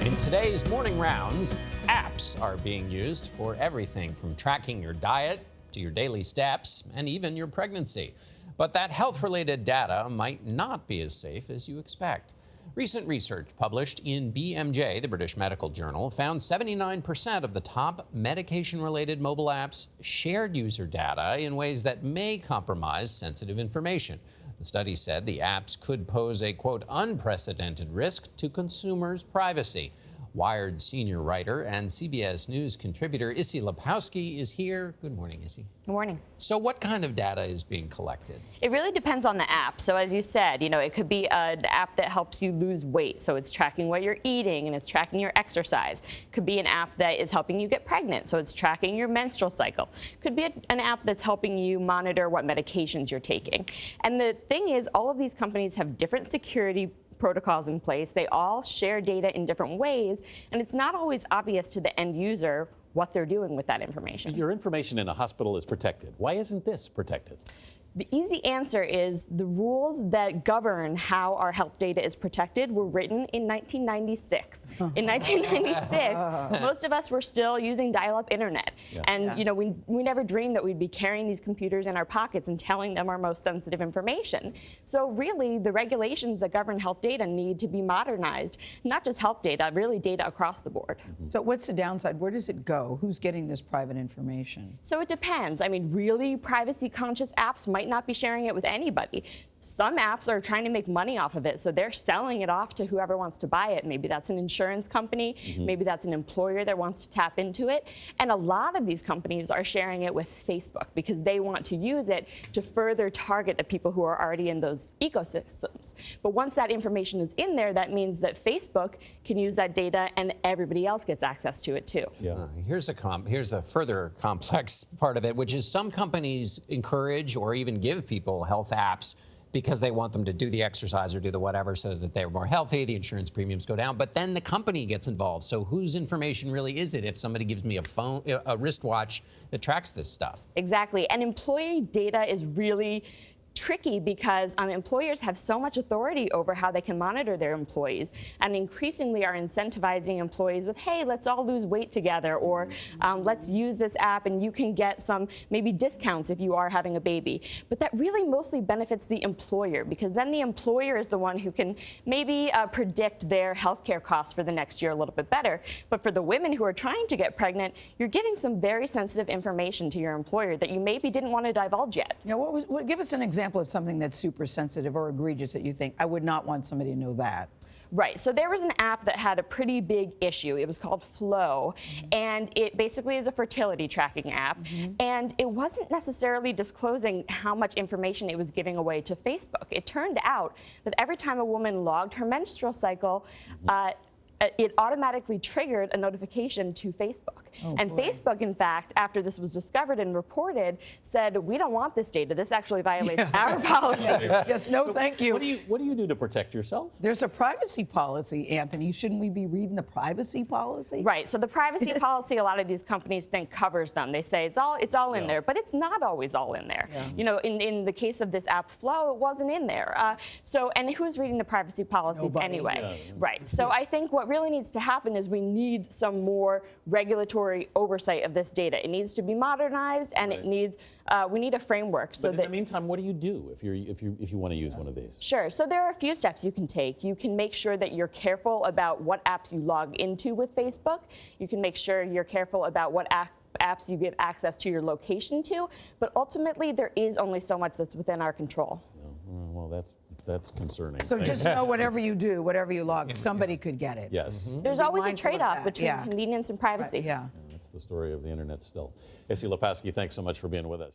In today's morning rounds, apps are being used for everything from tracking your diet to your daily steps and even your pregnancy. But that health-related data might not be as safe as you expect. Recent research published in BMJ, the British Medical Journal, found 79% of the top medication-related mobile apps shared user data in ways that may compromise sensitive information. The study said the apps could pose a, quote, unprecedented risk to consumers' privacy. Wired senior writer and CBS News contributor Issie Lapowsky is here. Good morning, Issie. Good morning. So what kind of data is being collected? It really depends on the app. So as you said, it could be an app that helps you lose weight. So it's tracking what you're eating and it's tracking your exercise. It could be an app that is helping you get pregnant. So it's tracking your menstrual cycle. It could be an app that's helping you monitor what medications you're taking. And the thing is, all of these companies have different security protocols in place. They all share data in different ways, and it's not always obvious to the end user what they're doing with that information. Your information in a hospital is protected. Why isn't this protected? The easy answer is the rules that govern how our health data is protected were written in 1996. In 1996, most of us were still using dial-up internet. Yeah. And we never dreamed that we'd be carrying these computers in our pockets and telling them our most sensitive information. So really, the regulations that govern health data need to be modernized. Not just health data, really data across the board. So what's the downside? Where does it go? Who's getting this private information? So it depends. I mean, really privacy-conscious apps might not be sharing it with anybody. Some apps are trying to make money off of it, so they're selling it off to whoever wants to buy it. Maybe that's an insurance company, maybe that's an employer that wants to tap into it. And a lot of these companies are sharing it with Facebook because they want to use it to further target the people who are already in those ecosystems. But once that information is in there, that means that Facebook can use that data and everybody else gets access to it too. Yeah. Here's a further complex part of it, which is some companies encourage or even give people health apps because they want them to do the exercise or do the whatever so that they're more healthy, the insurance premiums go down, but then the company gets involved. So whose information really is it if somebody gives me a wristwatch that tracks this stuff? Exactly, and employee data is really tricky because employers have so much authority over how they can monitor their employees and increasingly are incentivizing employees with, hey, let's all lose weight together, or let's use this app and you can get some maybe discounts if you are having a baby. But that really mostly benefits the employer because then the employer is the one who can maybe predict their healthcare costs for the next year a little bit better. But for the women who are trying to get pregnant, you're giving some very sensitive information to your employer that you maybe didn't want to divulge yet. Yeah, give us an example of something that's super sensitive or egregious that you think, I would not want somebody to know that. Right. So there was an app that had a pretty big issue. It was called Flow, and it basically is a fertility tracking app. And it wasn't necessarily disclosing how much information it was giving away to Facebook. It turned out that every time a woman logged her menstrual cycle, it automatically triggered a notification to Facebook. Facebook, in fact, after this was discovered and reported, said, we don't want this data. This actually violates our policy. Yes, no, thank you. What do you do to protect yourself? There's a privacy policy, Anthony. Shouldn't we be reading the privacy policy? Right. So the privacy policy, a lot of these companies think covers them. They say it's all in there, but it's not always all in there. In the case of this app Flow, it wasn't in there. And who's reading the privacy policies anyway? Right. So I think what really needs to happen is we need some more regulatory oversight of this data. It needs to be modernized, and it needs we need a framework. But in the meantime, what do you do if you want to use one of these? Sure. So there are a few steps you can take. You can make sure that you're careful about what apps you log into with Facebook. You can make sure you're careful about what apps you give access to your location to. But ultimately, there is only so much that's within our control. Well, that's concerning. So just know whatever you do, whatever you log, somebody could get it. Yes. There's always a trade-off between convenience and privacy. Yeah. That's the story of the internet still. Issie Lapowsky, thanks so much for being with us.